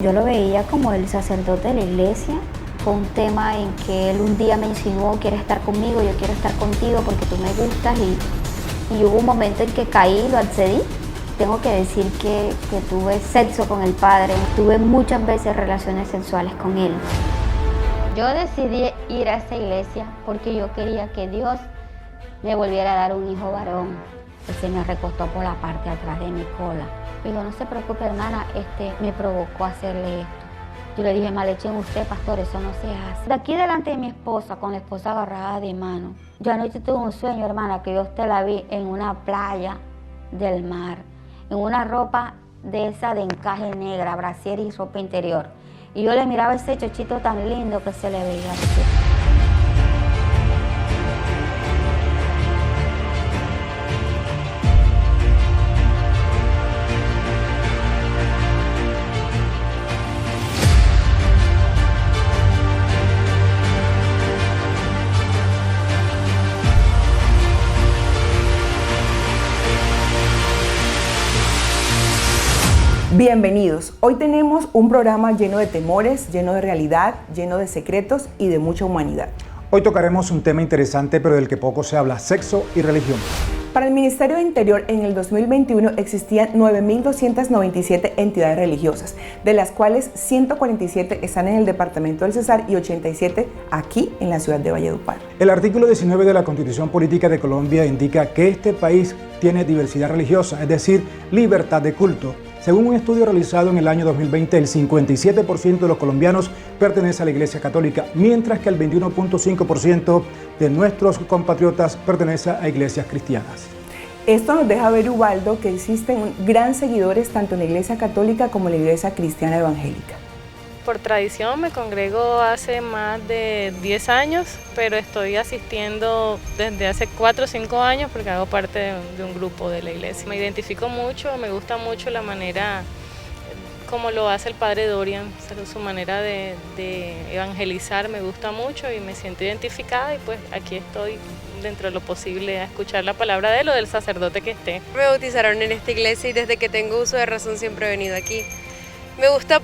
Yo lo veía como el sacerdote de la iglesia. Fue un tema en que él un día me insinuó: ¿quieres estar conmigo? Yo quiero estar contigo porque tú me gustas, y hubo un momento en que caí y lo accedí. Tengo que decir que tuve sexo con el padre, tuve muchas veces relaciones sexuales con él. Yo decidí ir a esa iglesia porque yo quería que Dios me volviera a dar un hijo varón. Él se me recostó por la parte de atrás de mi cola. Dijo: no se preocupe, hermana, me provocó hacerle esto. Yo le dije: mal echen usted, pastor, eso no se hace. De aquí delante de mi esposa, con la esposa agarrada de mano. Yo anoche tuve un sueño, hermana, que yo la vi en una playa del mar, en una ropa de esa de encaje negra, brasier y ropa interior. Y yo le miraba ese chochito tan lindo que se le veía así. Bienvenidos. Hoy tenemos un programa lleno de temores, lleno de realidad, lleno de secretos y de mucha humanidad. Hoy tocaremos un tema interesante pero del que poco se habla: sexo y religión. Para el Ministerio de Interior, en el 2021 existían 9.297 entidades religiosas, de las cuales 147 están en el departamento del Cesar y 87 aquí en la ciudad de Valledupar. El artículo 19 de la Constitución Política de Colombia indica que este país tiene diversidad religiosa, es decir, libertad de culto. Según un estudio realizado en el año 2020, el 57% de los colombianos pertenece a la Iglesia Católica, mientras que el 21.5% de nuestros compatriotas pertenece a iglesias cristianas. Esto nos deja ver, Ubaldo, que existen gran seguidores tanto en la Iglesia Católica como en la Iglesia Cristiana Evangélica. Por tradición me congrego hace más de 10 años, pero estoy asistiendo desde hace 4 o 5 años porque hago parte de un grupo de la iglesia. Me identifico mucho, me gusta mucho la manera como lo hace el padre Dorian, su manera de evangelizar me gusta mucho y me siento identificada, y pues aquí estoy dentro de lo posible a escuchar la palabra de él o del sacerdote que esté. Me bautizaron en esta iglesia y desde que tengo uso de razón siempre he venido aquí. Me gusta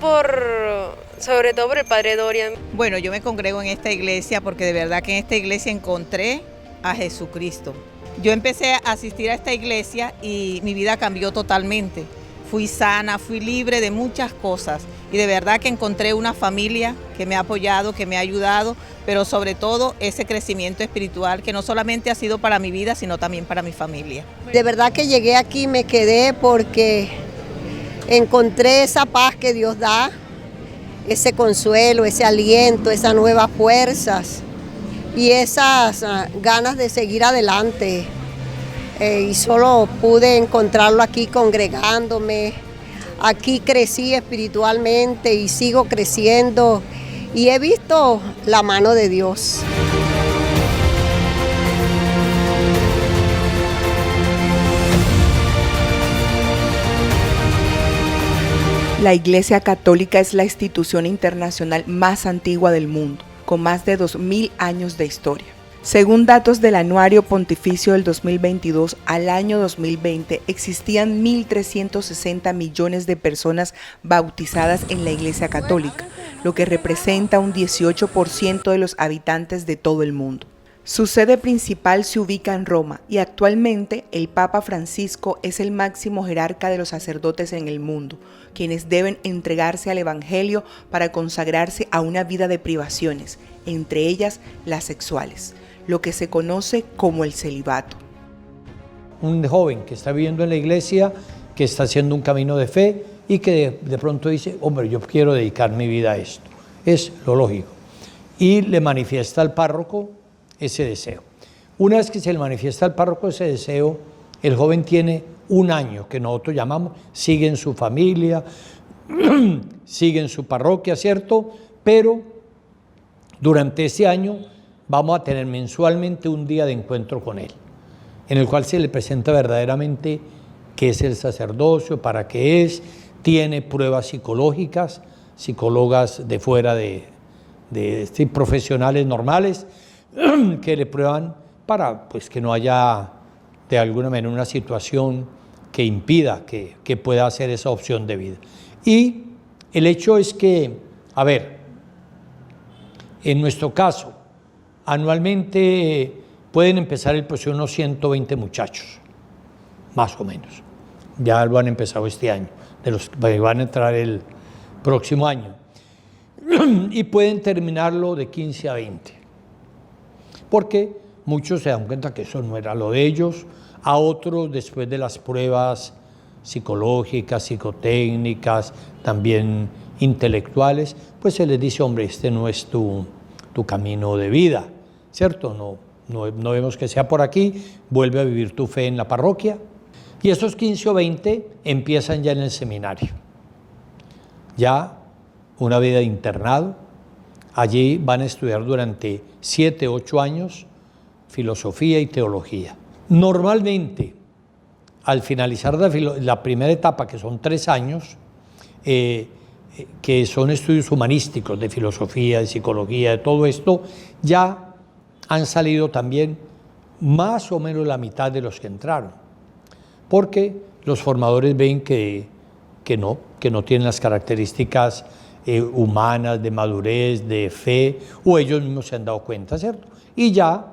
sobre todo por el padre Dorian. Bueno, yo me congrego en esta iglesia porque de verdad que en esta iglesia encontré a Jesucristo. Yo empecé a asistir a esta iglesia y mi vida cambió totalmente. Fui sana, fui libre de muchas cosas y de verdad que encontré una familia que me ha apoyado, que me ha ayudado, pero sobre todo ese crecimiento espiritual que no solamente ha sido para mi vida, sino también para mi familia. De verdad que llegué aquí, me quedé porque encontré esa paz que Dios da, ese consuelo, ese aliento, esas nuevas fuerzas y esas ganas de seguir adelante. Y solo pude encontrarlo aquí congregándome. Aquí crecí espiritualmente y sigo creciendo y he visto la mano de Dios. La Iglesia Católica es la institución internacional más antigua del mundo, con más de 2.000 años de historia. Según datos del Anuario Pontificio del 2022, al año 2020 existían 1.360 millones de personas bautizadas en la Iglesia Católica, lo que representa un 18% de los habitantes de todo el mundo. Su sede principal se ubica en Roma y actualmente el Papa Francisco es el máximo jerarca de los sacerdotes en el mundo, quienes deben entregarse al Evangelio para consagrarse a una vida de privaciones, entre ellas las sexuales, lo que se conoce como el celibato. Un joven que está viviendo en la iglesia, que está haciendo un camino de fe y que de pronto dice: hombre, yo quiero dedicar mi vida a esto. Es lo lógico. Y le manifiesta al párroco ese deseo. Una vez que se le manifiesta al párroco ese deseo, el joven tiene un año, que nosotros llamamos, sigue en su familia, sigue en su parroquia, ¿cierto? Pero durante ese año vamos a tener mensualmente un día de encuentro con él, en el cual se le presenta verdaderamente qué es el sacerdocio, para qué es, tiene pruebas psicológicas, psicólogas de fuera de profesionales normales, que le prueban para pues, que no haya de alguna manera una situación que impida que pueda hacer esa opción de vida. Y El hecho es que, a ver, en nuestro caso, anualmente pueden empezar el proceso unos 120 muchachos, más o menos. Ya lo han empezado este año, de los que van a entrar el próximo año. Y pueden terminarlo de 15 a 20. Porque muchos se dan cuenta que eso no era lo de ellos. A otros, después de las pruebas psicológicas, psicotécnicas, también intelectuales, pues se les dice, hombre, este no es tu camino de vida, ¿cierto? No vemos que sea por aquí, vuelve a vivir tu fe en la parroquia. Y esos 15 o 20 empiezan ya en el seminario. Ya una vida de internado. Allí van a estudiar durante 7, 8 años filosofía y teología. Normalmente, al finalizar la primera etapa, que son 3 años, que son estudios humanísticos de filosofía, de psicología, de todo esto, ya han salido también más o menos la mitad de los que entraron, porque los formadores ven que no tienen las características humanas, de madurez, de fe, o ellos mismos se han dado cuenta, ¿cierto? Y ya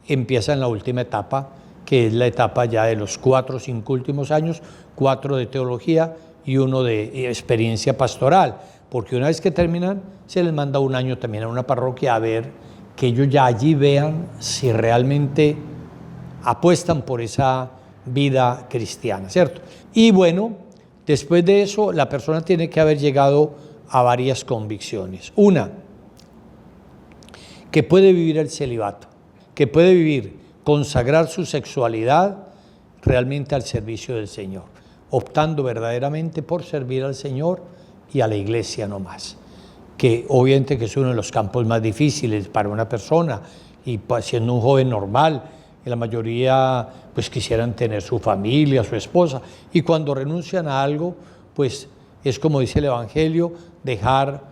empiezan la última etapa, que es la etapa ya de los 4 o 5 últimos años, 4 de teología y 1 de experiencia pastoral, porque una vez que terminan, se les manda 1 año también a una parroquia a ver que ellos ya allí vean si realmente apuestan por esa vida cristiana, ¿cierto? Y bueno, después de eso, la persona tiene que haber llegado a varias convicciones. Una, que puede vivir el celibato, que puede consagrar su sexualidad realmente al servicio del Señor, optando verdaderamente por servir al Señor y a la iglesia no más, que obviamente que es uno de los campos más difíciles para una persona, y siendo un joven normal, la mayoría pues quisieran tener su familia, su esposa, y cuando renuncian a algo, pues es como dice el Evangelio, dejar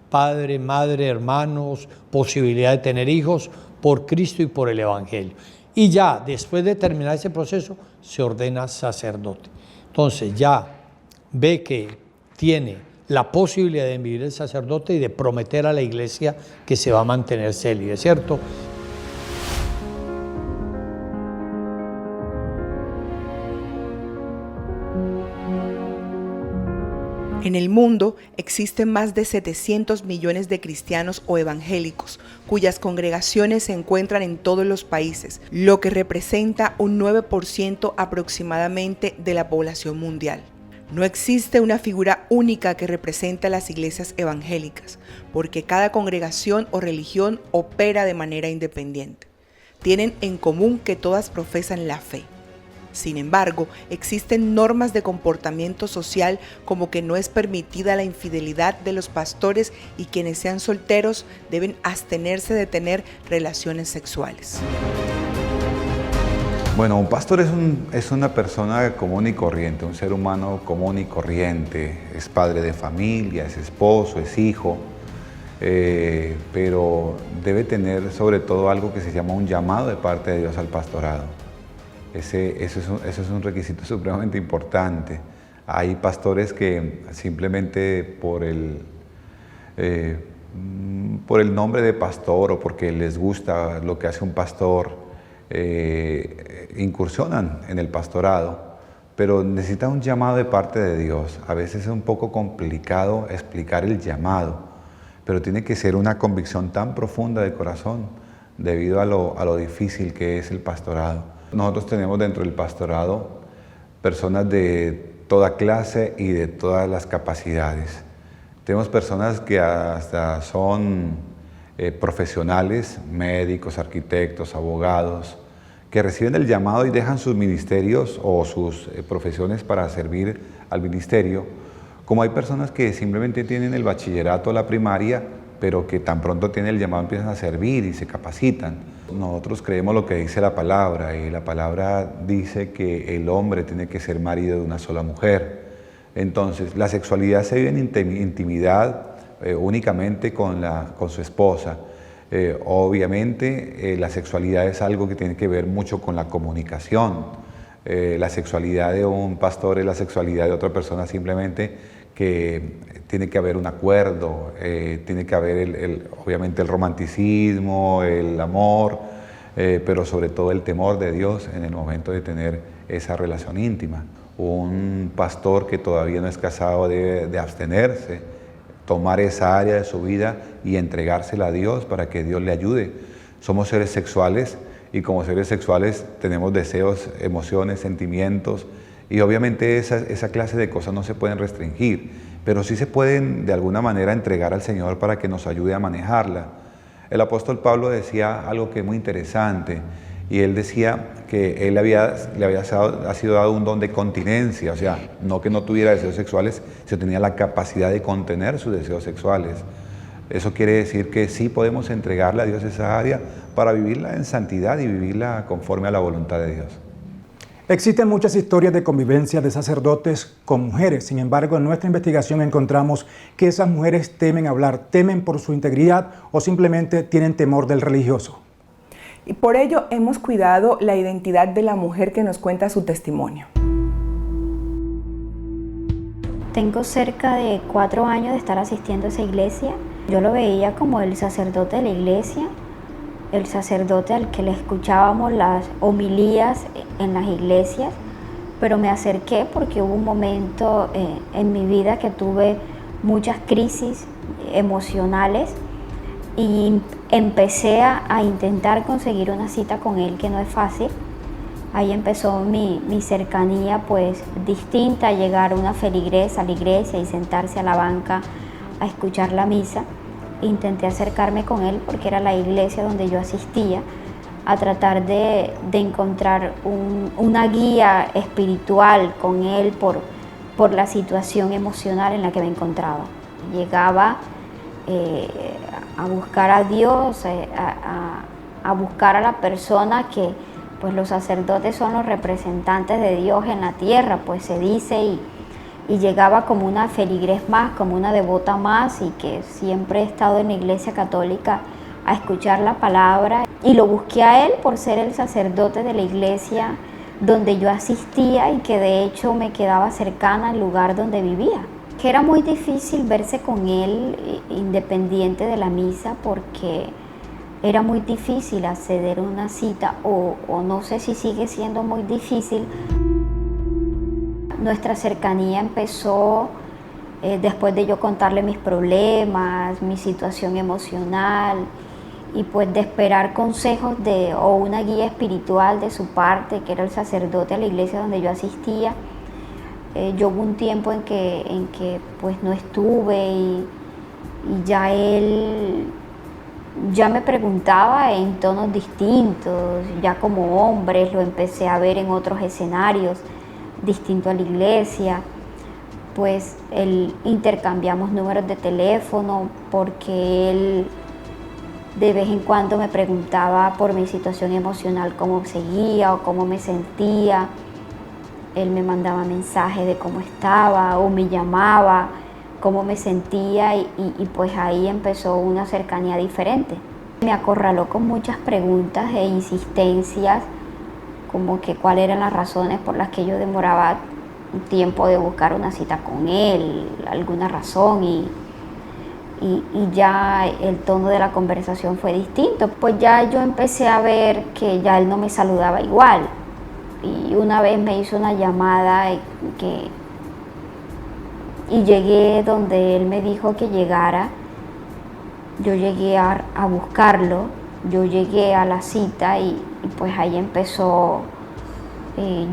padre, madre, hermanos, posibilidad de tener hijos por Cristo y por el Evangelio. Y ya después de terminar ese proceso, se ordena sacerdote. Entonces ya ve que tiene la posibilidad de vivir el sacerdote y de prometer a la iglesia que se va a mantener célibe, ¿cierto? En el mundo existen más de 700 millones de cristianos o evangélicos, cuyas congregaciones se encuentran en todos los países, lo que representa un 9% aproximadamente de la población mundial. No existe una figura única que represente a las iglesias evangélicas, porque cada congregación o religión opera de manera independiente. Tienen en común que todas profesan la fe. Sin embargo, existen normas de comportamiento social como que no es permitida la infidelidad de los pastores y quienes sean solteros deben abstenerse de tener relaciones sexuales. Bueno, un pastor es una persona común y corriente, un ser humano común y corriente. Es padre de familia, es esposo, es hijo, pero debe tener sobre todo algo que se llama un llamado de parte de Dios al pastorado. Eso es un requisito supremamente importante. Hay pastores que simplemente por el nombre de pastor o porque les gusta lo que hace un pastor, incursionan en el pastorado, pero necesitan un llamado de parte de Dios. A veces es un poco complicado explicar el llamado, pero tiene que ser una convicción tan profunda de corazón debido a lo difícil que es el pastorado. Nosotros tenemos dentro del pastorado personas de toda clase y de todas las capacidades. Tenemos personas que hasta son profesionales, médicos, arquitectos, abogados, que reciben el llamado y dejan sus ministerios o sus profesiones para servir al ministerio, como hay personas que simplemente tienen el bachillerato o la primaria, pero que tan pronto tienen el llamado empiezan a servir y se capacitan. Nosotros creemos lo que dice la palabra, y la palabra dice que el hombre tiene que ser marido de una sola mujer. Entonces, la sexualidad se vive en intimidad únicamente con su esposa. Obviamente, la sexualidad es algo que tiene que ver mucho con la comunicación. La sexualidad de un pastor es la sexualidad de otra persona simplemente que tiene que haber un acuerdo, tiene que haber obviamente el romanticismo, el amor, pero sobre todo el temor de Dios en el momento de tener esa relación íntima. Un pastor que todavía no es casado debe de abstenerse, tomar esa área de su vida y entregársela a Dios para que Dios le ayude. Somos seres sexuales y como seres sexuales tenemos deseos, emociones, sentimientos y obviamente esa clase de cosas no se pueden restringir, pero sí se pueden de alguna manera entregar al Señor para que nos ayude a manejarla. El apóstol Pablo decía algo que es muy interesante y él decía que él ha sido dado un don de continencia, o sea, no que no tuviera deseos sexuales, sino tenía la capacidad de contener sus deseos sexuales. Eso quiere decir que sí podemos entregarle a Dios esa área para vivirla en santidad y vivirla conforme a la voluntad de Dios. Existen muchas historias de convivencia de sacerdotes con mujeres. Sin embargo, en nuestra investigación encontramos que esas mujeres temen hablar, temen por su integridad o simplemente tienen temor del religioso. Y por ello hemos cuidado la identidad de la mujer que nos cuenta su testimonio. Tengo cerca de 4 años de estar asistiendo a esa iglesia. Yo lo veía como el sacerdote de la iglesia, el sacerdote al que le escuchábamos las homilías en las iglesias, pero me acerqué porque hubo un momento en mi vida que tuve muchas crisis emocionales y empecé a intentar conseguir una cita con él, que no es fácil. Ahí empezó mi cercanía pues distinta, a llegar a una feligresa a la iglesia y sentarse a la banca a escuchar la misa. Intenté acercarme con él porque era la iglesia donde yo asistía, a tratar de encontrar una guía espiritual con él por la situación emocional en la que me encontraba. Llegaba a buscar a Dios, a buscar a la persona que pues los sacerdotes son los representantes de Dios en la tierra, pues se dice, y llegaba como una feligres más, como una devota más, y que siempre he estado en la iglesia católica a escuchar la palabra, y lo busqué a él por ser el sacerdote de la iglesia donde yo asistía y que de hecho me quedaba cercana al lugar donde vivía. Que era muy difícil verse con él independiente de la misa porque era muy difícil acceder a una cita o no sé si sigue siendo muy difícil. Nuestra cercanía empezó después de yo contarle mis problemas, mi situación emocional y pues de esperar consejos o una guía espiritual de su parte, que era el sacerdote de la iglesia donde yo asistía. Yo hubo un tiempo en que pues no estuve y ya él ya me preguntaba en tonos distintos, ya como hombres lo empecé a ver en otros escenarios distintos a la iglesia, pues intercambiamos números de teléfono porque él de vez en cuando me preguntaba por mi situación emocional, cómo seguía o cómo me sentía. Él me mandaba mensajes de cómo estaba o me llamaba, cómo me sentía y pues ahí empezó una cercanía diferente. Me acorraló con muchas preguntas e insistencias, como que cuáles eran las razones por las que yo demoraba un tiempo de buscar una cita con él, alguna razón y ya el tono de la conversación fue distinto. Pues ya yo empecé a ver que ya él no me saludaba igual. Y una vez me hizo una llamada y llegué donde él me dijo que llegara. Yo llegué a buscarlo, yo llegué a la cita y pues ahí empezó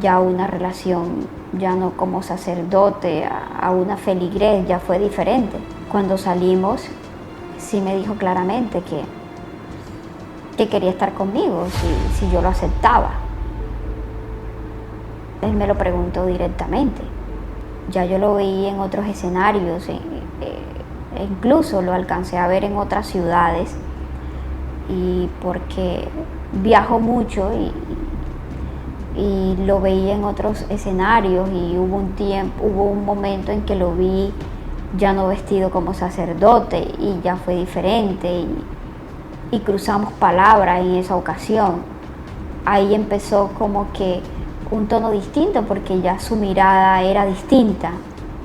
ya una relación, ya no como sacerdote, a una feligres, ya fue diferente. Cuando salimos, sí me dijo claramente que quería estar conmigo, si yo lo aceptaba. Él me lo preguntó directamente. Ya yo lo vi en otros escenarios, incluso lo alcancé a ver en otras ciudades, y porque viajo mucho y lo veía en otros escenarios y hubo un momento en que lo vi ya no vestido como sacerdote y ya fue diferente y cruzamos palabras en esa ocasión. Ahí empezó como que un tono distinto porque ya su mirada era distinta.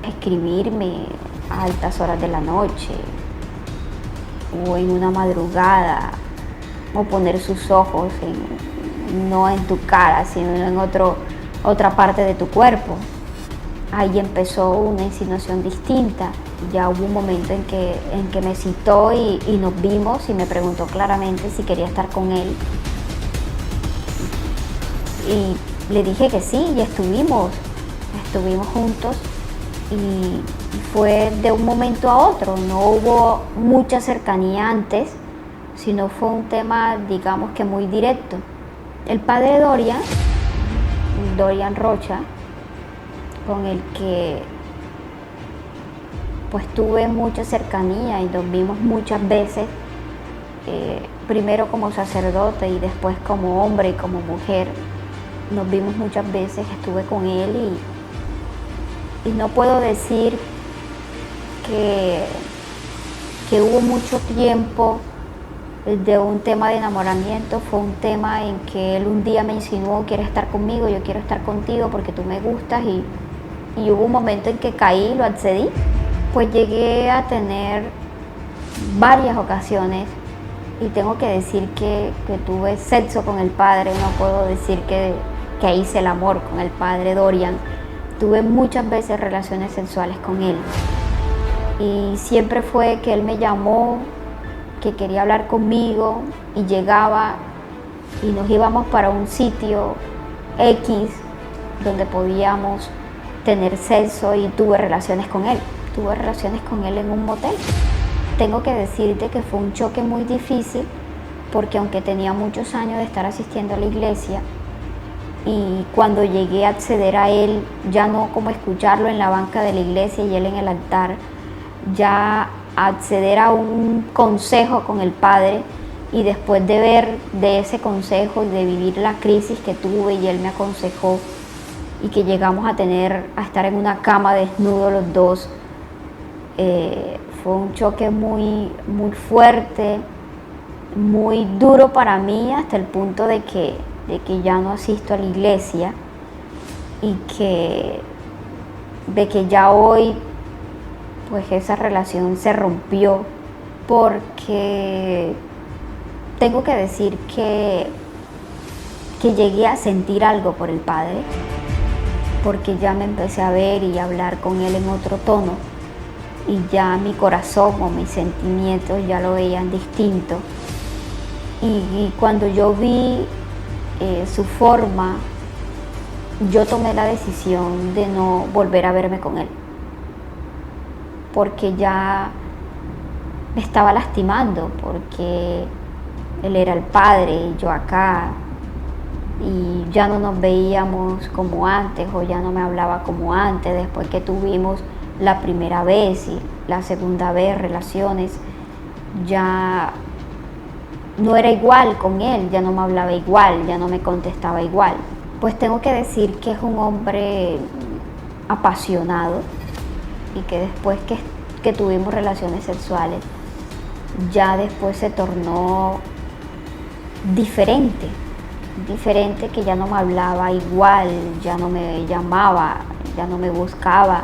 escribirme a altas horas de la noche o en una madrugada, o poner sus ojos no en tu cara, sino en otra parte de tu cuerpo. Ahí empezó una insinuación distinta. Ya hubo un momento en que me citó y nos vimos y me preguntó claramente si quería estar con él. Y le dije que sí, y estuvimos juntos, y fue de un momento a otro. No hubo mucha cercanía antes, sino fue un tema, digamos que muy directo. El padre Dorian Rocha, con el que pues tuve mucha cercanía y nos vimos muchas veces, primero como sacerdote y después como hombre y como mujer. Nos vimos muchas veces, estuve con él y no puedo decir que hubo mucho tiempo de un tema de enamoramiento. Fue un tema en que él un día me insinuó: ¿quieres estar conmigo? Yo quiero estar contigo porque tú me gustas, y hubo un momento en que caí y lo accedí. Pues llegué a tener varias ocasiones, y tengo que decir que tuve sexo con el padre. No puedo decir que hice el amor con el padre Dorian. Tuve muchas veces relaciones sexuales con él, y siempre fue que él me llamó, que quería hablar conmigo, y llegaba y nos íbamos para un sitio X donde podíamos tener sexo, y tuve relaciones con él. Tuve relaciones con él en un motel. Tengo que decirte que fue un choque muy difícil, porque aunque tenía muchos años de estar asistiendo a la iglesia, y cuando llegué a acceder a él, ya no como escucharlo en la banca de la iglesia y él en el altar, ya acceder a un consejo con el padre, y después de ver de ese consejo y de vivir la crisis que tuve y él me aconsejó, y que llegamos a estar en una cama desnudos los dos, fue un choque muy, muy fuerte, muy duro para mí, hasta el punto de que ya no asisto a la iglesia, y de que ya hoy pues esa relación se rompió, porque tengo que decir que llegué a sentir algo por el padre, porque ya me empecé a ver y a hablar con él en otro tono, y ya mi corazón o mis sentimientos ya lo veían distinto. Y cuando yo vi su forma, yo tomé la decisión de no volver a verme con él, porque ya me estaba lastimando, porque él era el padre y yo acá, y ya no nos veíamos como antes, o ya no me hablaba como antes. Después que tuvimos la primera vez y la segunda vez relaciones, ya no era igual con él, ya no me hablaba igual, ya no me contestaba igual. Pues tengo que decir que es un hombre apasionado, y que después que tuvimos relaciones sexuales, ya después se tornó diferente, que ya no me hablaba igual, ya no me llamaba, ya no me buscaba,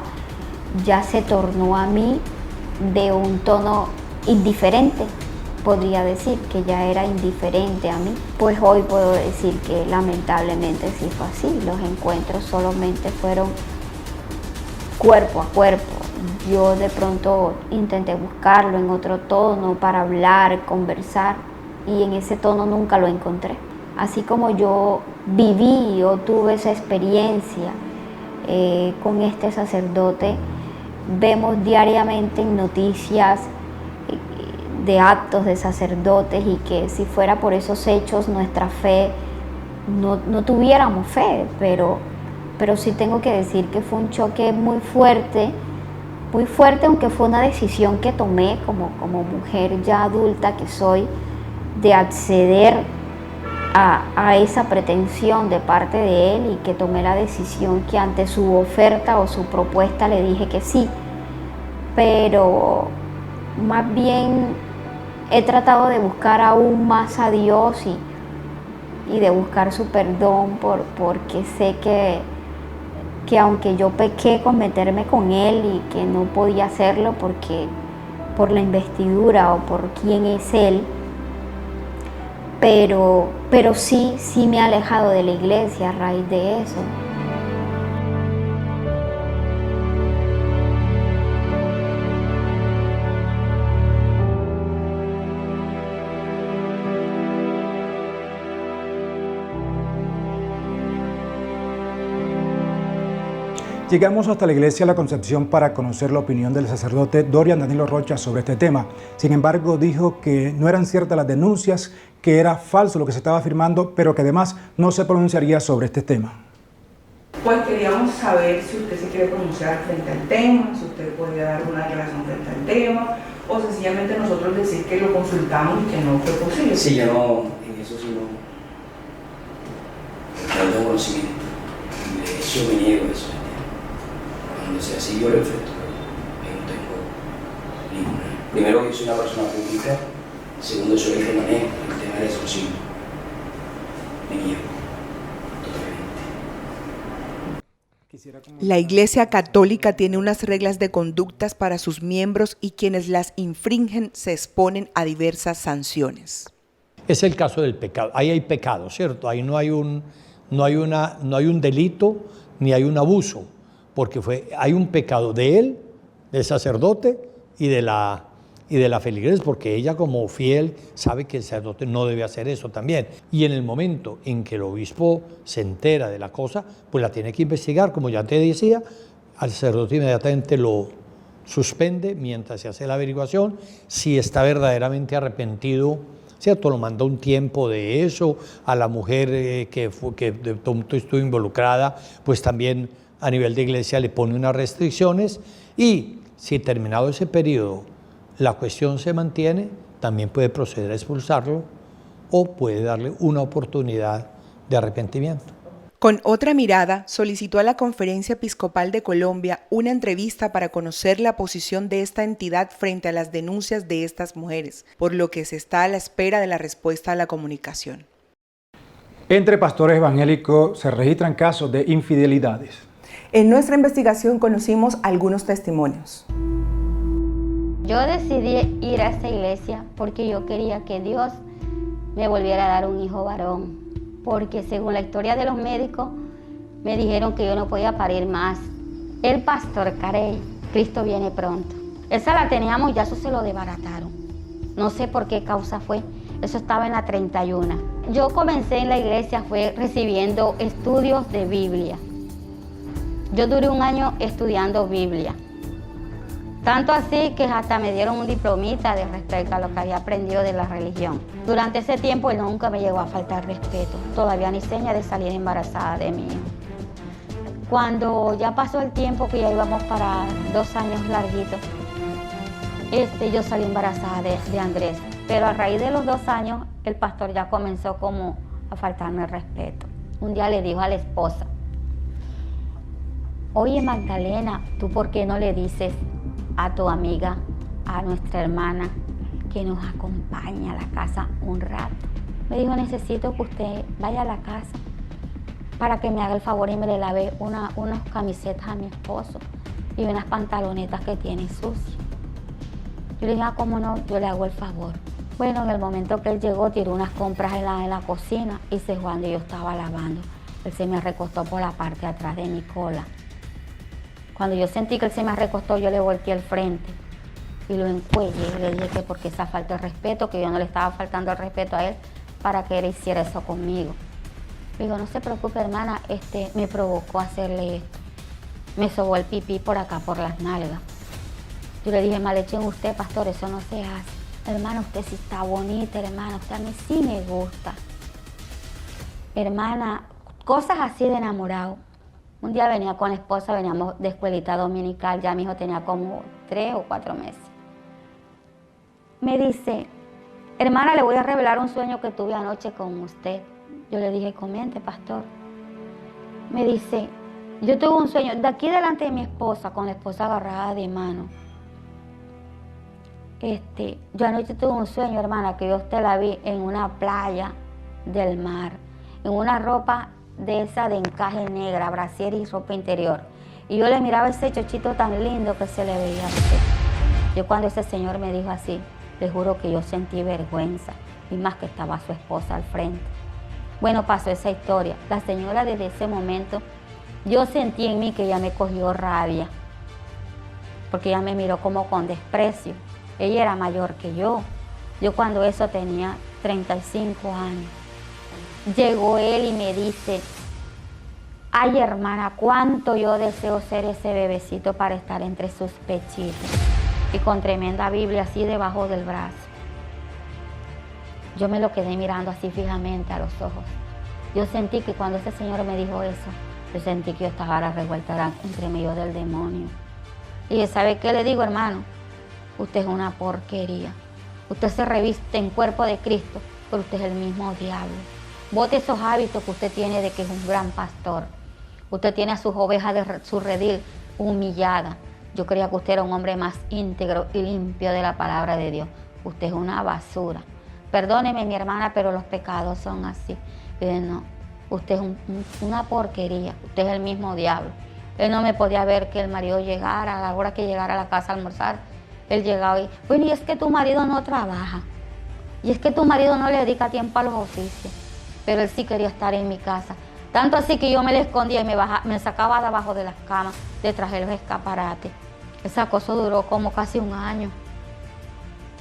ya se tornó a mí de un tono indiferente. Podría decir que ya era indiferente a mí. Pues hoy puedo decir que lamentablemente sí fue así. Los encuentros solamente fueron cuerpo a cuerpo. Yo de pronto intenté buscarlo en otro tono para hablar, conversar, y en ese tono nunca lo encontré. Así como yo viví o tuve esa experiencia con este sacerdote, vemos diariamente en noticias de actos de sacerdotes, y que si fuera por esos hechos nuestra fe, no tuviéramos fe, pero sí tengo que decir que fue un choque muy fuerte, aunque fue una decisión que tomé como mujer ya adulta que soy, de acceder a esa pretensión de parte de él, y que tomé la decisión que ante su oferta o su propuesta le dije que sí. Pero más bien he tratado de buscar aún más a Dios y de buscar su perdón, porque sé que aunque yo pequé con meterme con él y que no podía hacerlo porque por la investidura o por quién es él, pero sí me ha alejado de la iglesia a raíz de eso. Llegamos hasta la iglesia La Concepción para conocer la opinión del sacerdote Dorian Danilo Rocha sobre este tema. Sin embargo, dijo que no eran ciertas las denuncias, que era falso lo que se estaba afirmando, pero que además no se pronunciaría sobre este tema. Pues queríamos saber si usted se quiere pronunciar frente al tema, si usted podría dar una declaración frente al tema, o sencillamente nosotros decir que lo consultamos y que no fue posible. Sí, yo no, en eso sí no tengo conocimiento. De eso me niego a eso. Cuando sea así yo lo enfrento, pero no tengo ninguna. Primero, que soy una persona pública. Segundo, soy el que manejo el tema de eso, sí. Me niego totalmente. La Iglesia Católica tiene unas reglas de conductas para sus miembros y quienes las infringen se exponen a diversas sanciones. Es el caso del pecado. Ahí hay pecado, ¿cierto? Ahí no hay un delito ni hay un abuso, porque hay un pecado de él, del sacerdote y de la feligres, porque ella como fiel sabe que el sacerdote no debe hacer eso también. Y en el momento en que el obispo se entera de la cosa, pues la tiene que investigar, como ya te decía, al sacerdote inmediatamente lo suspende mientras se hace la averiguación. Si está verdaderamente arrepentido, ¿cierto? Lo manda un tiempo de eso. A la mujer que de tonto estuvo involucrada, pues también a nivel de iglesia le pone unas restricciones, y si terminado ese periodo la cuestión se mantiene, también puede proceder a expulsarlo o puede darle una oportunidad de arrepentimiento. Con otra mirada, solicitó a la Conferencia Episcopal de Colombia una entrevista para conocer la posición de esta entidad frente a las denuncias de estas mujeres, por lo que se está a la espera de la respuesta a la comunicación. Entre pastores evangélicos se registran casos de infidelidades. En nuestra investigación conocimos algunos testimonios. Yo decidí ir a esta iglesia porque yo quería que Dios me volviera a dar un hijo varón, porque según la historia de los médicos me dijeron que yo no podía parir más. El pastor Carey, Cristo viene pronto, esa la teníamos, ya eso se lo desbarataron. No sé por qué causa fue, eso estaba en la 31. Yo comencé en la iglesia fue recibiendo estudios de Biblia. Yo duré un año estudiando Biblia. Tanto así que hasta me dieron un diplomita de respecto a lo que había aprendido de la religión. Durante ese tiempo él nunca me llegó a faltar respeto. Todavía ni seña de salir embarazada de mi hijo. Cuando ya pasó el tiempo, que ya íbamos para 2 años larguitos, yo salí embarazada de Andrés. Pero a raíz de los 2 años, el pastor ya comenzó como a faltarme el respeto. Un día le dijo a la esposa: oye Magdalena, ¿tú por qué no le dices a tu amiga, a nuestra hermana, que nos acompañe a la casa un rato? Me dijo: necesito que usted vaya a la casa para que me haga el favor y me le lave unas camisetas a mi esposo y unas pantalonetas que tiene sucias. Yo le dije: ah, ¿cómo no? Yo le hago el favor. Bueno, en el momento que él llegó, tiró unas compras en la cocina y se fue cuando yo estaba lavando. Él se me recostó por la parte de atrás de mi cola. Cuando yo sentí que él se me recostó, yo le volteé el frente y lo encuellé y le dije que porque esa falta de respeto, que yo no le estaba faltando el respeto a él para que él hiciera eso conmigo. Le digo: no se preocupe, hermana, me provocó hacerle esto. Me sobó el pipí por acá, por las nalgas. Yo le dije: mal hecho en usted, pastor, eso no se hace. Hermana, usted sí está bonita, hermana, usted a mí sí me gusta. Hermana, cosas así de enamorado. Un día venía con la esposa, veníamos de escuelita dominical, ya mi hijo tenía como 3 o 4 meses. Me dice: hermana, le voy a revelar un sueño que tuve anoche con usted. Yo le dije: comente, pastor. Me dice: yo tuve un sueño, de aquí delante de mi esposa, con la esposa agarrada de mano. Yo anoche tuve un sueño, hermana, que yo usted la vi en una playa del mar, en una ropa de esa de encaje negra, brasier y ropa interior. Y yo le miraba ese chochito tan lindo que se le veía así. Yo cuando ese señor me dijo así, le juro que yo sentí vergüenza, y más que estaba su esposa al frente. Bueno, pasó esa historia. La señora desde ese momento, yo sentí en mí que ella me cogió rabia, porque ella me miró como con desprecio. Ella era mayor que yo. Yo cuando eso tenía 35 años. Llegó él y me dice, ay hermana, cuánto yo deseo ser ese bebecito para estar entre sus pechitos. Y con tremenda Biblia así debajo del brazo. Yo me lo quedé mirando así fijamente a los ojos. Yo sentí que cuando ese señor me dijo eso, yo sentí que yo estaba a la revuelta entre medio del demonio. Y dije, ¿sabe qué le digo, hermano? Usted es una porquería. Usted se reviste en cuerpo de Cristo, pero usted es el mismo diablo. Bote esos hábitos que usted tiene de que es un gran pastor. Usted tiene a sus ovejas de su redil humilladas. Yo creía que usted era un hombre más íntegro y limpio de la palabra de Dios. Usted es una basura. Perdóneme, mi hermana, pero los pecados son así. No, usted es una porquería. Usted es el mismo diablo. Él no me podía ver que el marido llegara, a la hora que llegara a la casa a almorzar. Él llegaba y, bueno, y es que tu marido no trabaja. Y es que tu marido no le dedica tiempo a los oficios. Pero él sí quería estar en mi casa. Tanto así que yo me le escondía y me sacaba de abajo de las camas, detrás de los escaparates. Ese acoso duró como casi un año.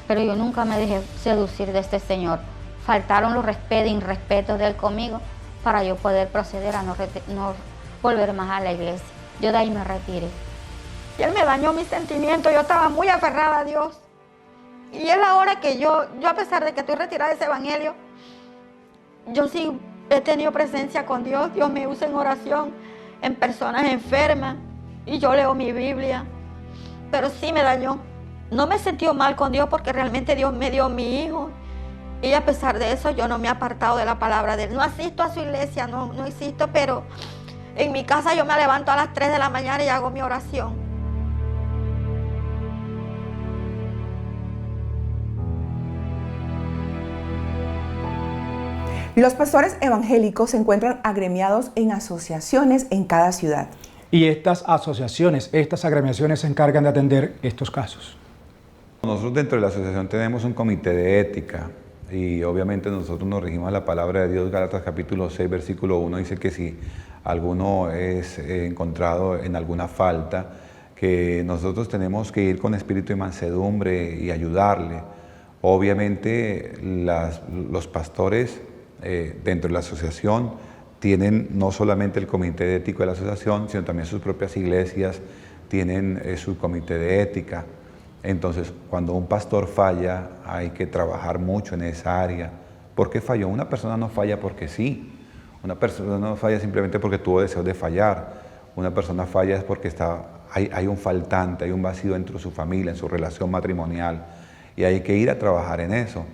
Pero yo nunca me dejé seducir de este señor. Faltaron los irrespetos de él conmigo para yo poder proceder a no volver más a la iglesia. Yo de ahí me retiré. Y él me dañó mis sentimientos, yo estaba muy aferrada a Dios. Y es la hora que yo a pesar de que estoy retirada de ese evangelio, yo sí he tenido presencia con Dios. Dios me usa en oración, en personas enfermas, y yo leo mi Biblia. Pero sí me dañó. No me sentí mal con Dios porque realmente Dios me dio mi hijo. Y a pesar de eso, yo no me he apartado de la palabra de Él. No asisto a su iglesia, no existo, pero en mi casa yo me levanto a las 3 de la mañana y hago mi oración. Los pastores evangélicos se encuentran agremiados en asociaciones en cada ciudad. Y estas asociaciones, estas agremiaciones se encargan de atender estos casos. Nosotros dentro de la asociación tenemos un comité de ética y obviamente nosotros nos regimos a la palabra de Dios. Gálatas capítulo 6, versículo 1 dice que si alguno es encontrado en alguna falta, que nosotros tenemos que ir con espíritu de mansedumbre y ayudarle. Obviamente los pastores dentro de la asociación tienen no solamente el comité ético de la asociación, sino también sus propias iglesias tienen su comité de ética. Entonces, cuando un pastor falla, hay que trabajar mucho en esa área. ¿Por qué falló? Una persona no falla porque sí. Una persona no falla simplemente porque tuvo deseo de fallar. Una persona falla es porque hay un faltante, hay un vacío dentro de su familia, en su relación matrimonial. Y hay que ir a trabajar en eso.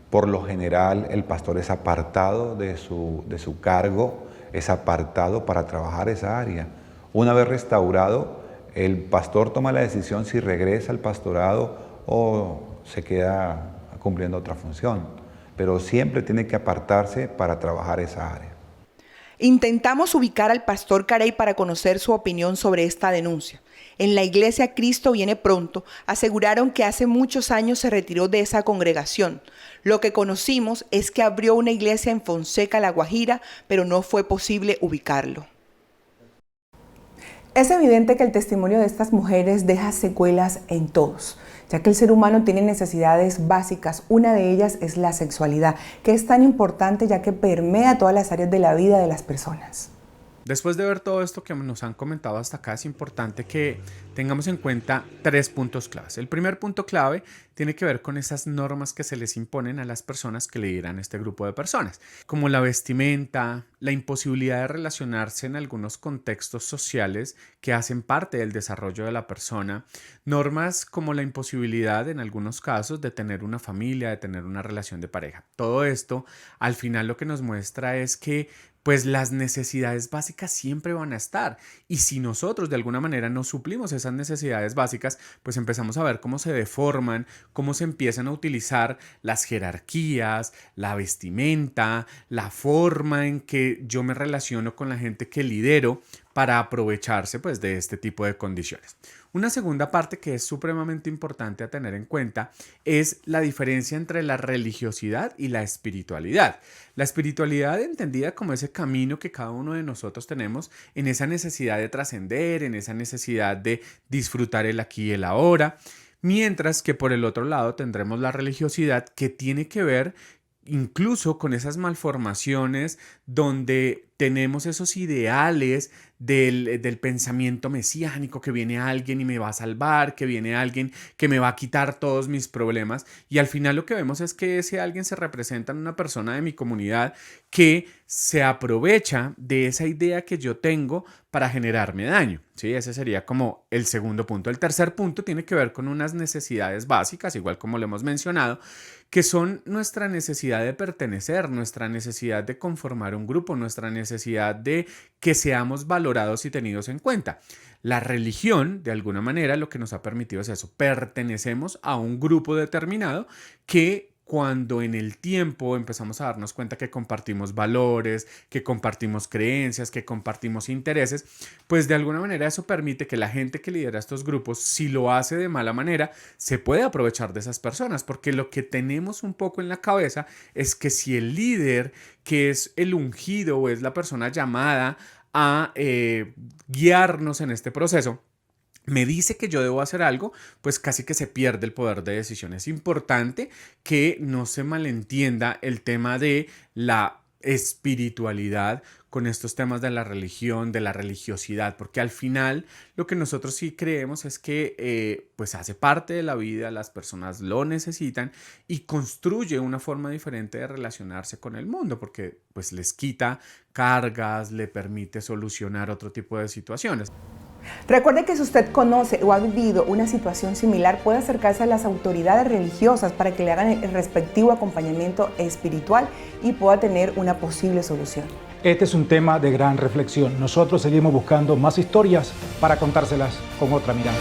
Por lo general, el pastor es apartado de su cargo, es apartado para trabajar esa área. Una vez restaurado, el pastor toma la decisión si regresa al pastorado o se queda cumpliendo otra función. Pero siempre tiene que apartarse para trabajar esa área. Intentamos ubicar al pastor Carey para conocer su opinión sobre esta denuncia. En la iglesia Cristo Viene Pronto aseguraron que hace muchos años se retiró de esa congregación. Lo que conocimos es que abrió una iglesia en Fonseca, La Guajira, pero no fue posible ubicarlo. Es evidente que el testimonio de estas mujeres deja secuelas en todos, ya que el ser humano tiene necesidades básicas. Una de ellas es la sexualidad, que es tan importante ya que permea todas las áreas de la vida de las personas. Después de ver todo esto que nos han comentado hasta acá, es importante que tengamos en cuenta 3 puntos claves. El primer punto clave tiene que ver con esas normas que se les imponen a las personas que lideran este grupo de personas, como la vestimenta, la imposibilidad de relacionarse en algunos contextos sociales que hacen parte del desarrollo de la persona, normas como la imposibilidad en algunos casos de tener una familia, de tener una relación de pareja. Todo esto al final lo que nos muestra es que pues las necesidades básicas siempre van a estar. Y si nosotros de alguna manera no suplimos esas necesidades básicas, pues empezamos a ver cómo se deforman, cómo se empiezan a utilizar las jerarquías, la vestimenta, la forma en que yo me relaciono con la gente que lidero para aprovecharse pues de este tipo de condiciones. Una segunda parte que es supremamente importante a tener en cuenta es la diferencia entre la religiosidad y la espiritualidad. La espiritualidad entendida como ese camino que cada uno de nosotros tenemos en esa necesidad de trascender, en esa necesidad de disfrutar el aquí y el ahora, mientras que por el otro lado tendremos la religiosidad que tiene que ver incluso con esas malformaciones donde tenemos esos ideales del pensamiento mesiánico, que viene alguien y me va a salvar, que viene alguien que me va a quitar todos mis problemas, y al final lo que vemos es que ese alguien se representa en una persona de mi comunidad que se aprovecha de esa idea que yo tengo para generarme daño, ¿sí? Ese sería como el segundo punto. El tercer punto tiene que ver con unas necesidades básicas, igual como lo hemos mencionado, que son nuestra necesidad de pertenecer, nuestra necesidad de conformar un grupo, nuestra necesidad de que seamos valorados y tenidos en cuenta. La religión, de alguna manera, lo que nos ha permitido es eso, pertenecemos a un grupo determinado que cuando en el tiempo empezamos a darnos cuenta que compartimos valores, que compartimos creencias, que compartimos intereses, pues de alguna manera eso permite que la gente que lidera estos grupos, si lo hace de mala manera, se puede aprovechar de esas personas, porque lo que tenemos un poco en la cabeza es que si el líder, que es el ungido o es la persona llamada a guiarnos en este proceso, me dice que yo debo hacer algo, pues casi que se pierde el poder de decisión. Es importante que no se malentienda el tema de la espiritualidad con estos temas de la religión, de la religiosidad, porque al final lo que nosotros sí creemos es que pues hace parte de la vida, las personas lo necesitan y construye una forma diferente de relacionarse con el mundo, porque pues les quita cargas, le permite solucionar otro tipo de situaciones. Recuerde que si usted conoce o ha vivido una situación similar, puede acercarse a las autoridades religiosas para que le hagan el respectivo acompañamiento espiritual y pueda tener una posible solución. Este es un tema de gran reflexión. Nosotros seguimos buscando más historias para contárselas con otra mirada.